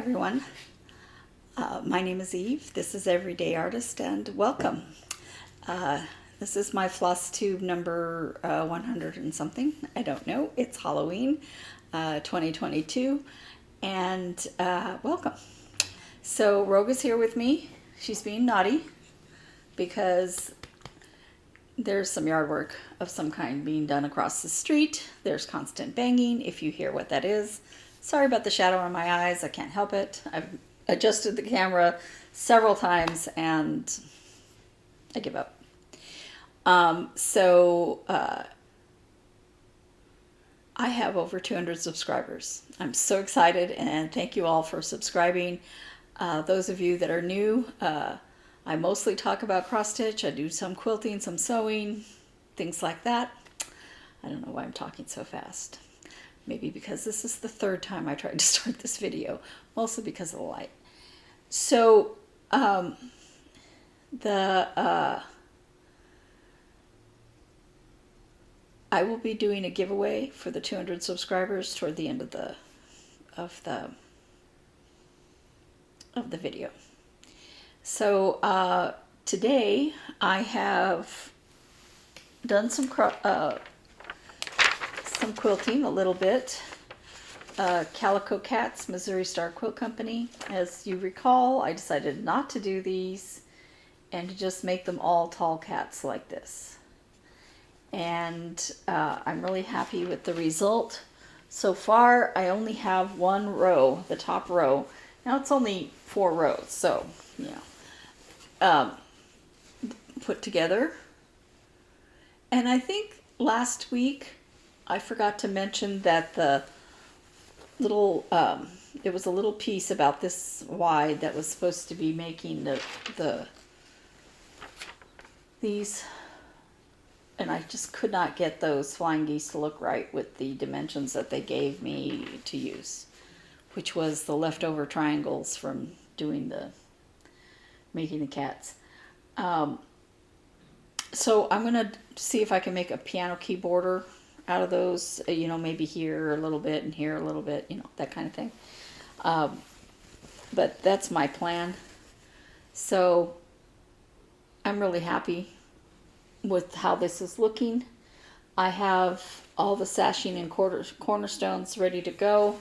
everyone. My name is Eve. This is Everyday Artist, and welcome. This is my Flosstube number 100 and something. I don't know. It's Halloween 2022, and welcome. So Rogue is here with me. She's being naughty because there's some yard work of some kind being done across the street. There's constant banging. If you hear what that is, sorry about the shadow in my eyes. I can't help it. I've adjusted the camera several times and I give up. I have over 200 subscribers. I'm so excited, and thank you all for subscribing. Those of you that are new, I mostly talk about cross stitch. I do some quilting, some sewing, things like that. I don't know why I'm talking so fast. Maybe because this is the third time I tried to start this video, mostly because of the light. So, I will be doing a giveaway for the 200 subscribers toward the end of the video. So today I have done some quilting a little bit. Calico Cats, Missouri Star Quilt Company. As you recall, I decided not to do these and to just make them all tall cats like this. And I'm really happy with the result. So far, I only have one row, the top row. Now it's only 4 rows, so, put together. And I think last week I forgot to mention that the little, it was a little piece about this wide that was supposed to be making these, and I just could not get those flying geese to look right with the dimensions that they gave me to use, which was the leftover triangles from doing making the cats. So I'm going to see if I can make a piano keyboarder out of those, maybe here a little bit and here a little bit, that kind of thing. But that's my plan. So I'm really happy with how this is looking. I have all the sashing and cornerstones ready to go.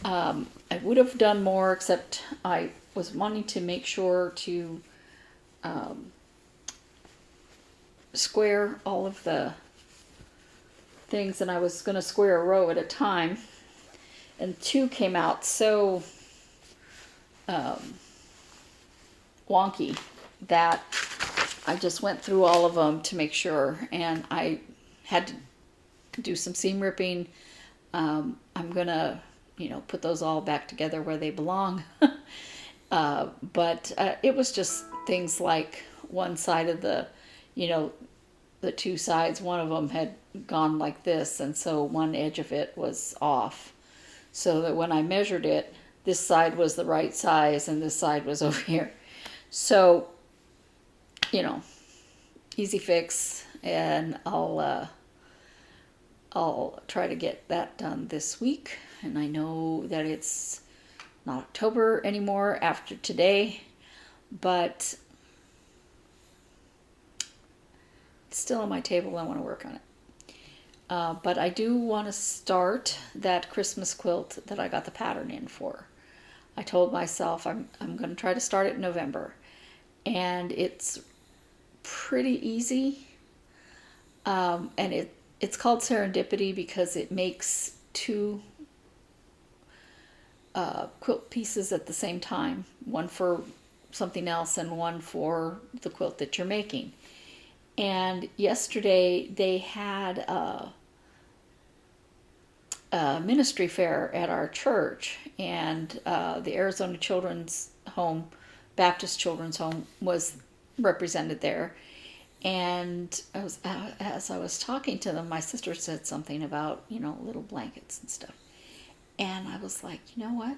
I would have done more, except I was wanting to make sure to square all of the things, and I was going to square a row at a time, and 2 came out so wonky that I just went through all of them to make sure, and I had to do some seam ripping. I'm gonna put those all back together where they belong. But it was just things like one side of the 2 sides, one of them had gone like this, and so one edge of it was off, so that when I measured it, this side was the right size and this side was over here. So easy fix, and I'll try to get that done this week. And I know that it's not October anymore after today, but it's still on my table. I want to work on it. But I do want to start that Christmas quilt that I got the pattern in for. I told myself I'm going to try to start it in November, and it's pretty easy. And it's called Serendipity because it makes 2 quilt pieces at the same time, one for something else and one for the quilt that you're making. And yesterday they had a ministry fair at our church, and the Arizona Children's Home, Baptist Children's Home, was represented there. And as I was talking to them, my sister said something about little blankets and stuff, and I was like, you know what,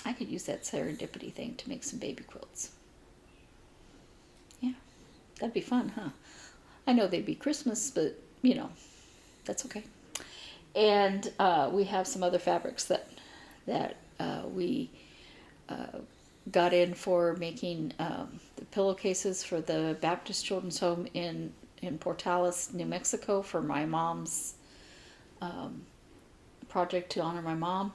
I could use that Serendipity thing to make some baby quilts. Yeah, that'd be fun, huh? I know they'd be Christmas, but that's okay. And we have some other fabrics that we got in for making the pillowcases for the Baptist Children's Home in Portales, New Mexico, for my mom's project to honor my mom.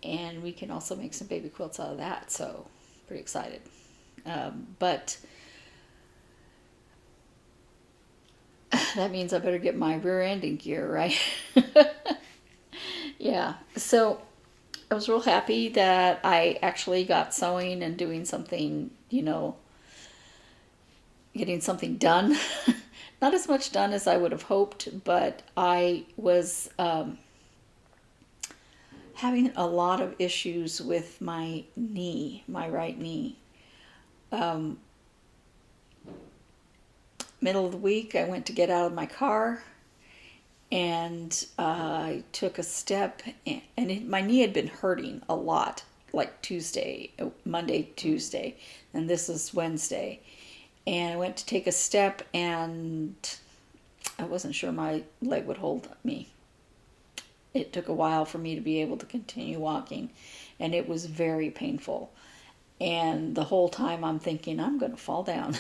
And we can also make some baby quilts out of that, so pretty excited. But that means I better get my rear end in gear, right? Yeah, so I was real happy that I actually got sewing and doing something, you know, getting something done. Not as much done as I would have hoped, but I was having a lot of issues with my knee, my right knee. Middle of the week, I went to get out of my car, and I took a step, and my knee had been hurting a lot, like Monday, Tuesday, and this is Wednesday. And I went to take a step, and I wasn't sure my leg would hold me. It took a while for me to be able to continue walking, and it was very painful. And the whole time I'm thinking, I'm going to fall down.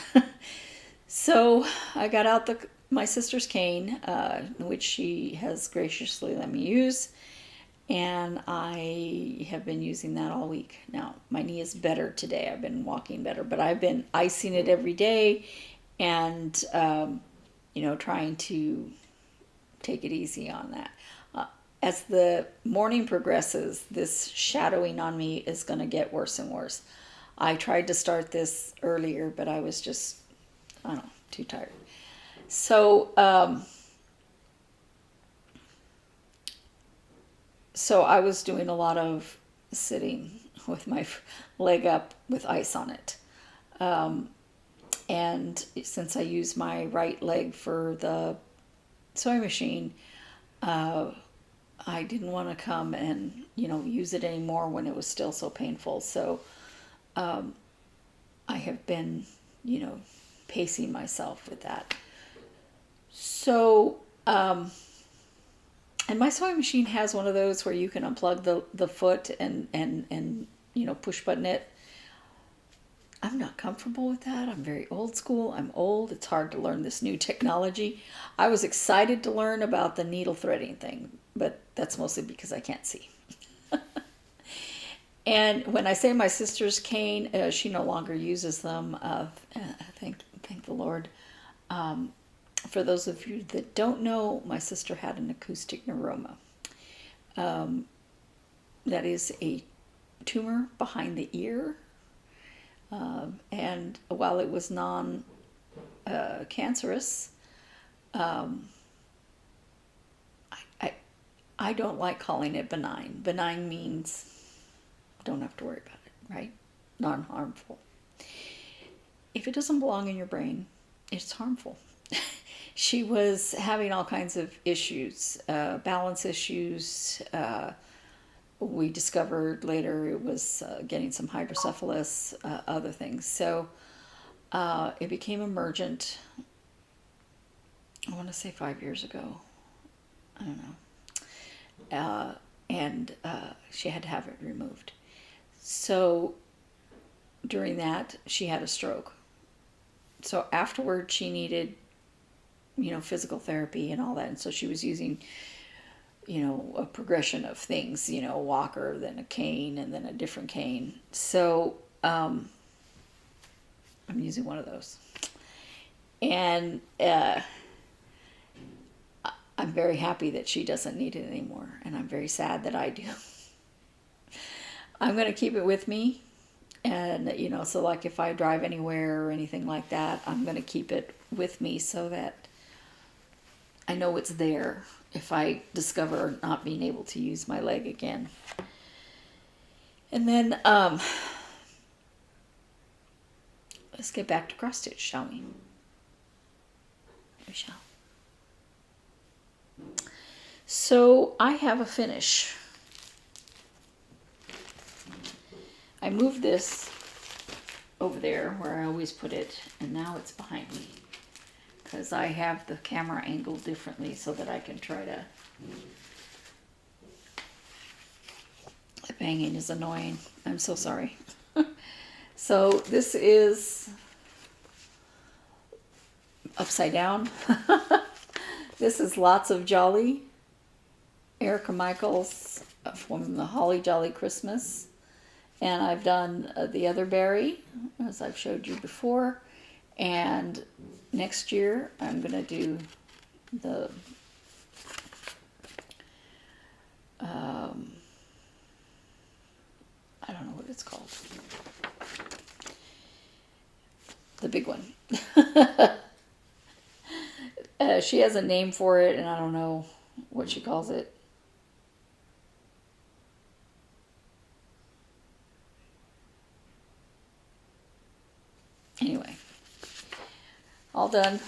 So I got out my sister's cane, which she has graciously let me use, and I have been using that all week. Now, my knee is better today. I've been walking better, but I've been icing it every day and, you know, trying to take it easy on that. As the morning progresses, this shadowing on me is going to get worse and worse. I tried to start this earlier, but I was just, I don't know, too tired. So, so I was doing a lot of sitting with my leg up with ice on it. And since I use my right leg for the sewing machine, I didn't want to come and, you know, use it anymore when it was still so painful. So I have been, you know, pacing myself with that. So, and my sewing machine has one of those where you can unplug the foot and you know, push button it. I'm not comfortable with that. I'm very old school. I'm old. It's hard to learn this new technology. I was excited to learn about the needle threading thing, but that's mostly because I can't see. And when I say my sister's cane, she no longer uses them. Thank the Lord. For those of you that don't know, my sister had an acoustic neuroma. That is a tumor behind the ear. And while it was non-cancerous, I don't like calling it benign. Benign means don't have to worry about it, right? Non-harmful. If it doesn't belong in your brain, it's harmful. She was having all kinds of issues, balance issues. We discovered later it was getting some hydrocephalus, other things. So it became emergent, I want to say 5 years ago. I don't know. And she had to have it removed. So during that, she had a stroke. So afterward, she needed, you know, physical therapy and all that. And so she was using, you know, a progression of things, you know, a walker, then a cane, and then a different cane. So I'm using one of those. And I'm very happy that she doesn't need it anymore. And I'm very sad that I do. I'm going to keep it with me. And, you know, so like if I drive anywhere or anything like that, I'm going to keep it with me so that I know it's there if I discover not being able to use my leg again. And then let's get back to cross stitch, shall we? We shall. So I have a finish. I moved this over there where I always put it, and now it's behind me because I have the camera angled differently so that I can try to banging is annoying. I'm so sorry. So this is upside down. This is Lots of Jolly, Erica Michaels from the Holly Jolly Christmas. And I've done the other berry, as I've showed you before. And next year I'm going to do the I don't know what it's called. The big one. She has a name for it, and I don't know what she calls it. Anyway, all done.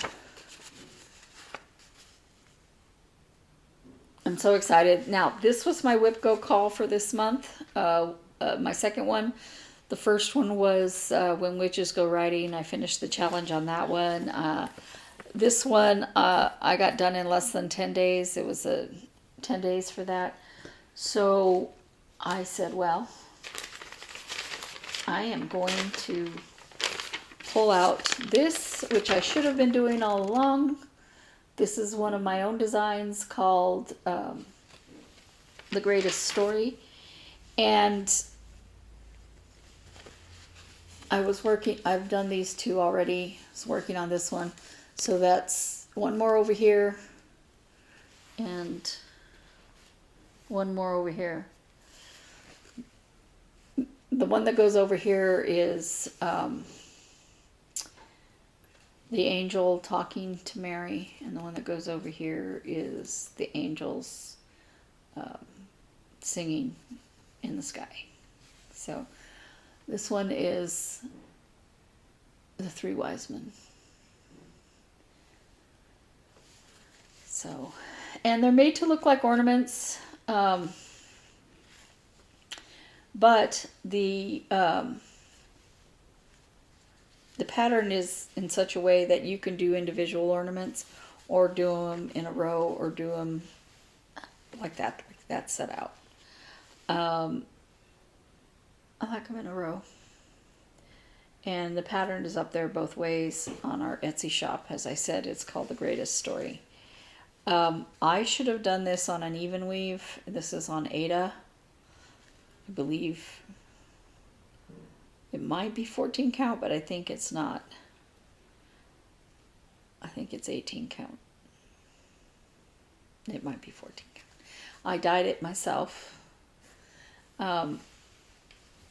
I'm so excited. Now, this was my WIPGO call for this month. My second one. The first one was When Witches Go Riding. I finished the challenge on that one. This one I got done in less than 10 days. It was 10 days for that. So I said, well, I am going to pull out this, which I should have been doing all along. This is one of my own designs called The Greatest Story. And I've done these two already. I was working on this one. So that's one more over here and one more over here. The one that goes over here is the angel talking to Mary, and the one that goes over here is the angels singing in the sky. So this one is the three wise men. So, and they're made to look like ornaments, but the pattern is in such a way that you can do individual ornaments, or do them in a row, or do them like that set out. I like them in a row. And the pattern is up there both ways on our Etsy shop. As I said, it's called The Greatest Story. I should have done this on an even weave. This is on Ada. I believe it might be 14 count, but I think it's not. I think it's 18 count. It might be 14 count. I dyed it myself.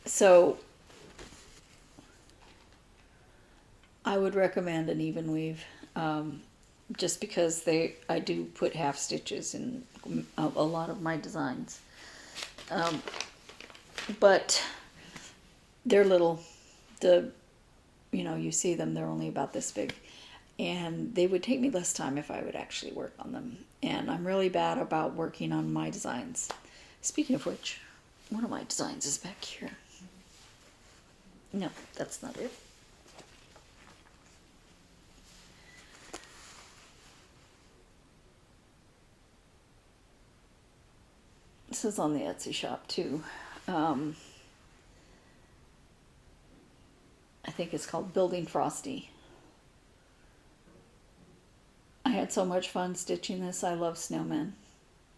So I would recommend an even weave, just because I do put half stitches in a lot of my designs. But they're little. You see them, they're only about this big. And they would take me less time if I would actually work on them. And I'm really bad about working on my designs. Speaking of which, one of my designs is back here. No, that's not it. This is on the Etsy shop too. I think it's called Building Frosty. I had so much fun stitching this. I love snowmen.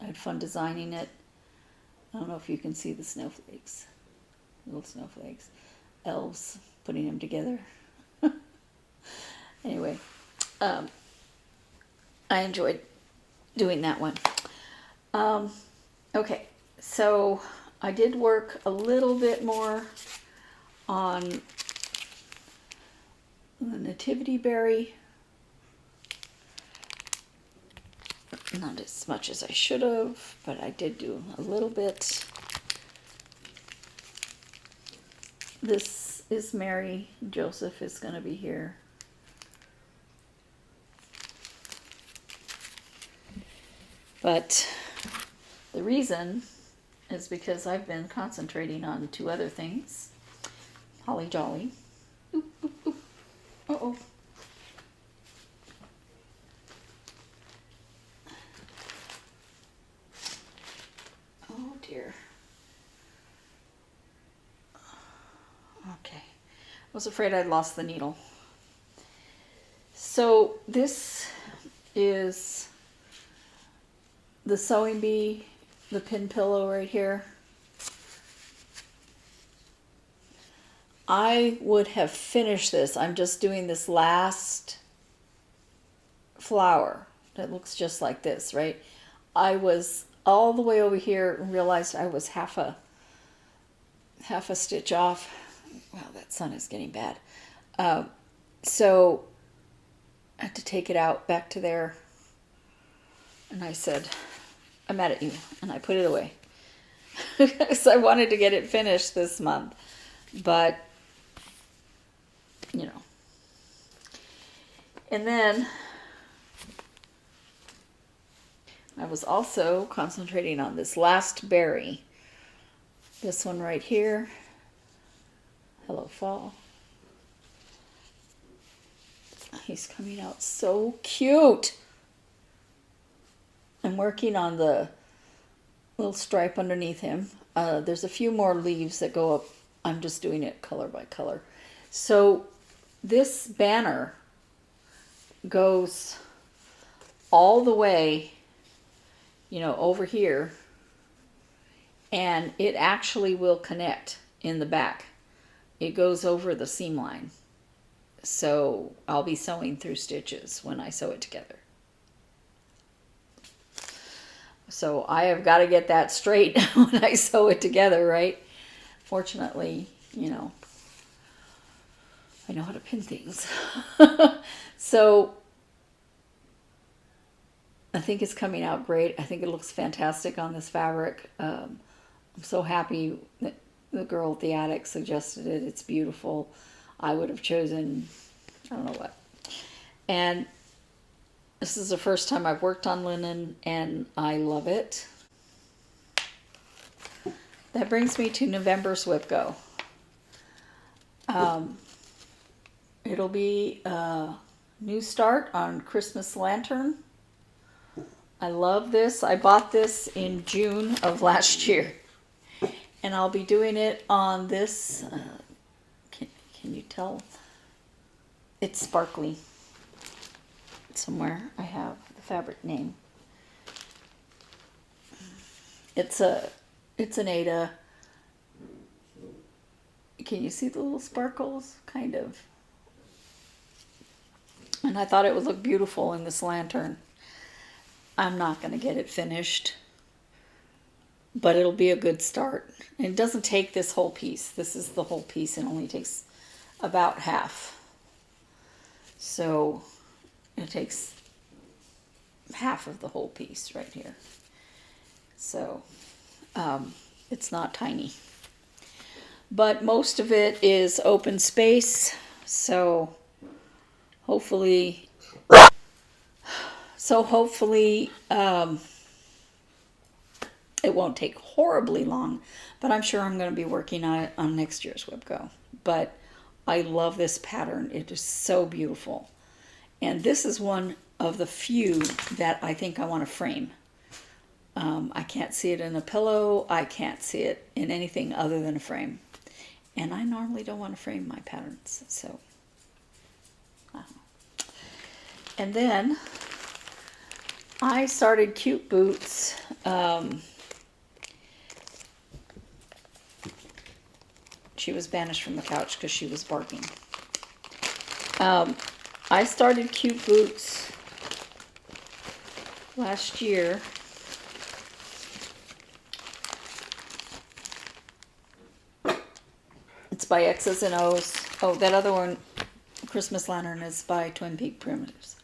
I had fun designing it. I don't know if you can see the snowflakes. Little snowflakes. Elves putting them together. Anyway, I enjoyed doing that one. Okay, so I did work a little bit more on the Nativity berry. Not as much as I should have, but I did do a little bit. This is Mary. Joseph is going to be here. But the reason is because I've been concentrating on two other things. Holly Jolly. Oop, oop, oop. Uh-oh. Oh dear. was afraid I'd lost the needle. So this is the sewing bee, the pin pillow right here. I would have finished this. I'm just doing this last flower that looks just like this, right? I was all the way over here and realized I was half a stitch off. Wow, that sun is getting bad. So I had to take it out back to there. And I said, I'm mad at you. And I put it away. Because I wanted to get it finished this month. But, you know. And then I was also concentrating on this last berry. This one right here. Hello, fall. He's coming out so cute. I'm working on the little stripe underneath him. There's a few more leaves that go up. I'm just doing it color by color. So this banner goes all the way, you know, over here, and it actually will connect in the back. It goes over the seam line. So I'll be sewing through stitches when I sew it together. So I have got to get that straight when I sew it together, right? Fortunately, you know, I know how to pin things. So I think it's coming out great. I think it looks fantastic on this fabric. I'm so happy that the girl at the attic suggested it. It's beautiful. I would have chosen, I don't know what. And this is the first time I've worked on linen, and I love it. That brings me to November's WIPGO. It'll be a new start on Christmas Lantern. I love this. I bought this in June of last year. And I'll be doing it on this, can you tell? It's sparkly. Somewhere I have the fabric name. It's an Ada. Can you see the little sparkles? Kind of. And I thought it would look beautiful in this lantern. I'm not going to get it finished, but it'll be a good start. And it doesn't take this whole piece. This is the whole piece, and only takes about half. So it takes half of the whole piece right here. So it's not tiny. But most of it is open space. So hopefully it won't take horribly long, but I'm sure I'm going to be working on it on next year's WIPGO. But I love this pattern. It is so beautiful. And this is one of the few that I think I want to frame. I can't see it in a pillow. I can't see it in anything other than a frame. And I normally don't want to frame my patterns. So, and then I started Cute Boots. She was banished from the couch because she was barking. I started Cute Boots last year. It's by X's and O's. Oh, that other one, Christmas Lantern, is by Twin Peak Primitives.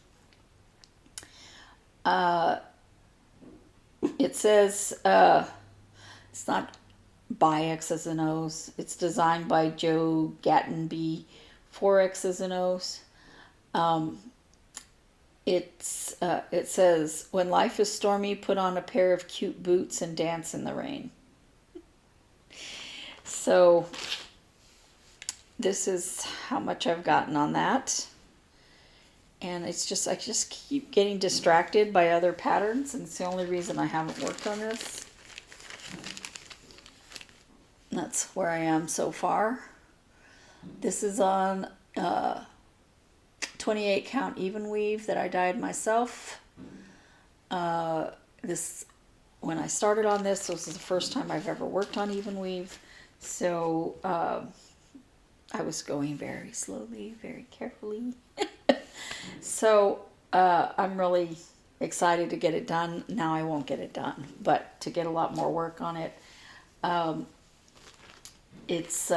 It says, it's not by X's and O's. It's designed by Joe Gattenby for X's and O's. It says, when life is stormy, put on a pair of cute boots and dance in the rain. So this is how much I've gotten on that. And it's just, I just keep getting distracted by other patterns, and it's the only reason I haven't worked on this. That's where I am so far. This is on 28 count even weave that I dyed myself. This, when I started on this was the first time I've ever worked on even weave, so I was going very slowly, very carefully. So I'm really excited to get it done. Now I won't get it done, but to get a lot more work on it. It's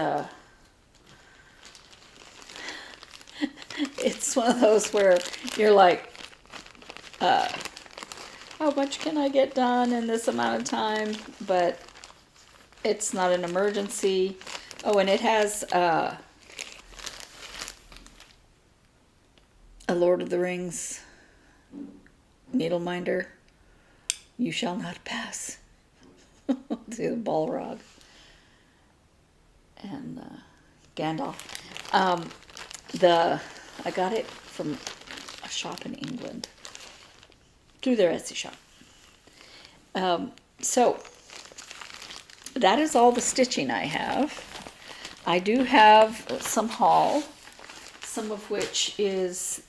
it's one of those where you're like, how much can I get done in this amount of time? But it's not an emergency. Oh, and it has a Lord of the Rings needle minder. You shall not pass. To the Balrog. And Gandalf. I got it from a shop in England through their Etsy shop. So that is all the stitching I have. I do have some haul, some of which is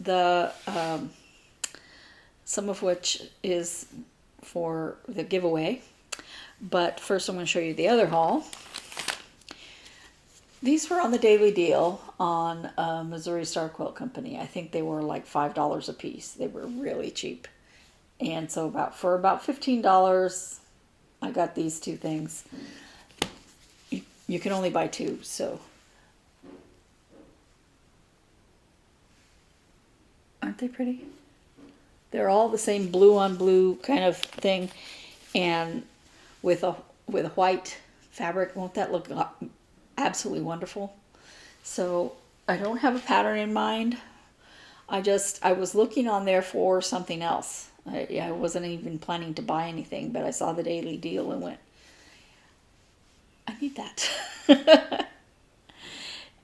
for the giveaway. But first I'm going to show you the other haul. These were on the daily deal on Missouri Star Quilt Company. I think they were like $5 a piece. They were really cheap. And so for about $15, I got these two things. You can only buy two, so. Aren't they pretty? They're all the same blue on blue kind of thing. And with a white fabric, won't that look absolutely wonderful? So I don't have a pattern in mind. I was looking on there for something else. I wasn't even planning to buy anything, but I saw the daily deal and went, I need that.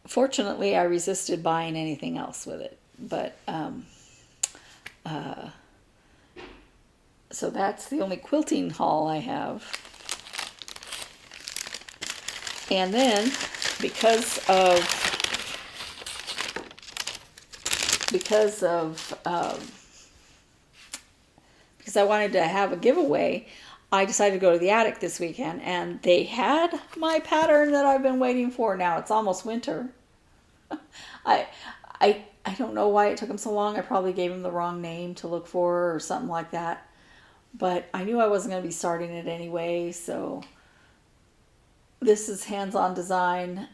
Fortunately, I resisted buying anything else with it. But so that's the only quilting haul I have. And then because I wanted to have a giveaway, I decided to go to the attic this weekend, and they had my pattern that I've been waiting for. Now it's almost winter. I don't know why it took them so long. I probably gave them the wrong name to look for or something like that. But I knew I wasn't going to be starting it anyway, so this is Hands-On Design.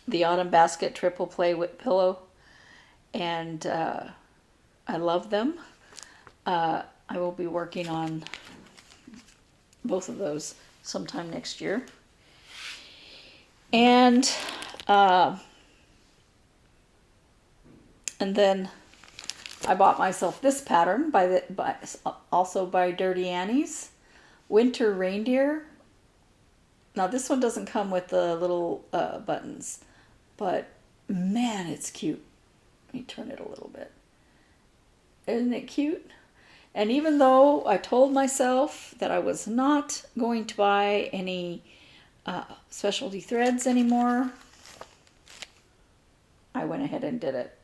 The Autumn Basket Triple Play with Pillow. And I love them. I will be working on both of those sometime next year. And then I bought myself this pattern also by Dirty Annie's, Winter Reindeer. Now this one doesn't come with the little buttons, but man, it's cute. Let me turn it a little bit. Isn't it cute? And even though I told myself that I was not going to buy any specialty threads anymore, I went ahead and did it.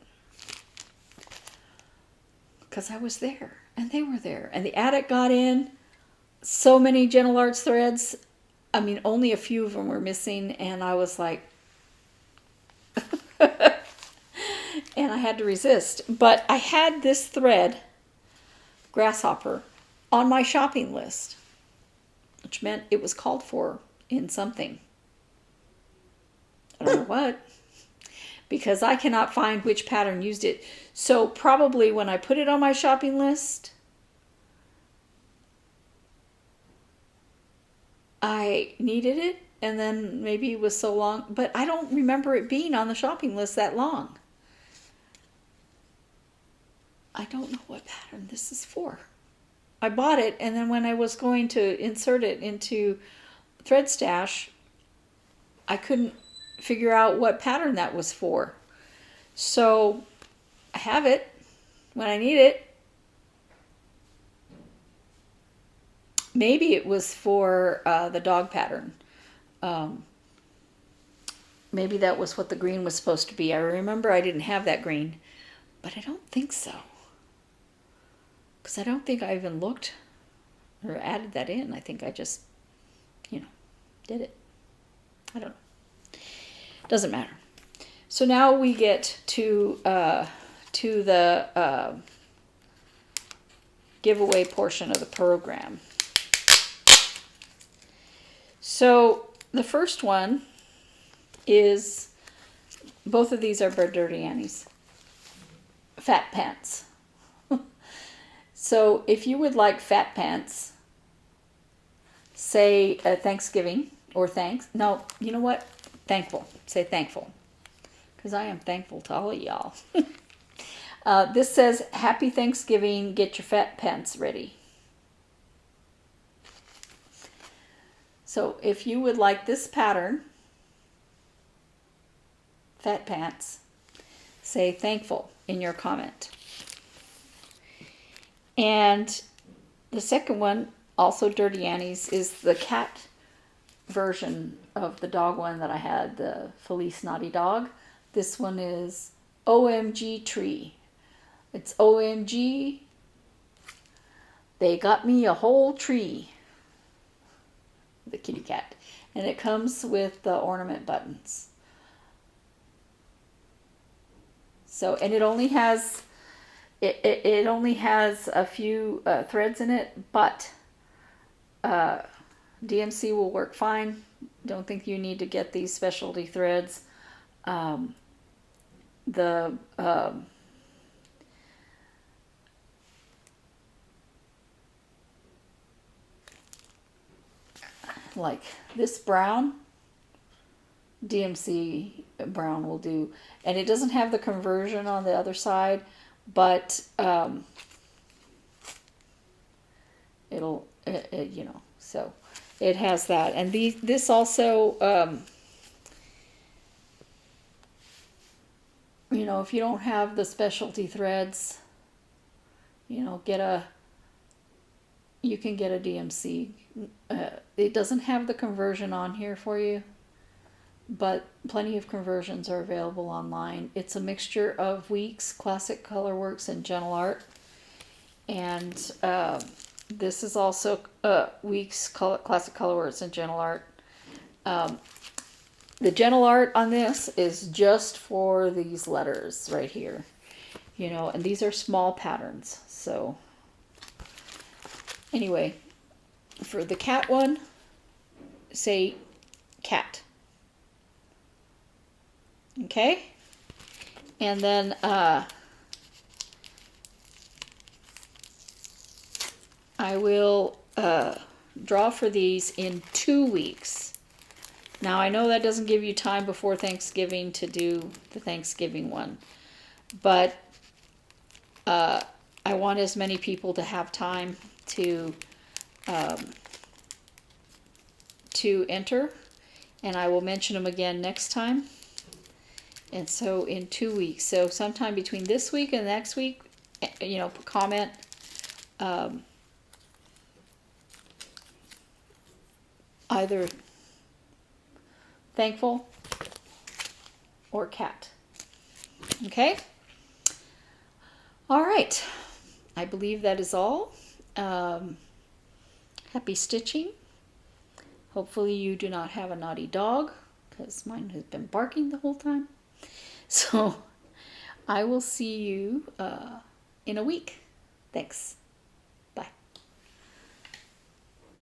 Because I was there, and they were there. And the attic got in so many Gentle Arts threads. I mean, only a few of them were missing, and I was like... and I had to resist. But I had this thread, Grasshopper, on my shopping list, which meant it was called for in something. I don't know what, because I cannot find which pattern used it. So probably when I put it on my shopping list, I needed it, and then maybe it was so long, but I don't remember it being on the shopping list that long. I don't know what pattern this is for. I bought it, and then when I was going to insert it into Thread Stash, I couldn't figure out what pattern that was for. So I have it when I need it. Maybe it was for the dog pattern. Maybe that was what the green was supposed to be. I remember I didn't have that green, but I don't think so. Because I don't think I even looked or added that in. I think I just, did it. I don't know. Doesn't matter. So now we get to the giveaway portion of the program. So the first one is, both of these are Dirty Annie's fat pants. So if you would like fat pants, say Thanksgiving or thanks. No, you know what? Thankful. Say thankful. Because I am thankful to all of y'all. This says, Happy Thanksgiving, get your fat pants ready. So if you would like this pattern, fat pants, say thankful in your comment. And the second one, also Dirty Annie's, is the cat version of the dog one that I had, the Felice Naughty Dog. This one is OMG Tree. It's OMG, they got me a whole tree. The kitty cat. And it comes with the ornament buttons. So, and it only has a few threads in it, but DMC will work fine. Don't think you need to get these specialty threads. Like this brown, DMC brown will do, and it doesn't have the conversion on the other side, but it'll so it has that. And this also if you don't have the specialty threads, you can get a DMC. It doesn't have the conversion on here for you, but plenty of conversions are available online. It's a mixture of Weeks, Classic Colorworks, and Gentle Art. And this is also Weeks, Classic Colorworks, and Gentle Art. The Gentle Art on this is just for these letters right here. And these are small patterns. So anyway, for the cat one, say cat. Okay? And then I will draw for these in 2 weeks. Now I know that doesn't give you time before Thanksgiving to do the Thanksgiving one, but I want as many people to have time to enter, and I will mention them again next time. And so in 2 weeks, so sometime between this week and next week, comment either thankful or cat. Okay? All right. I believe that is all. Happy stitching. Hopefully you do not have a naughty dog, because mine has been barking the whole time. So I will see you in a week. Thanks.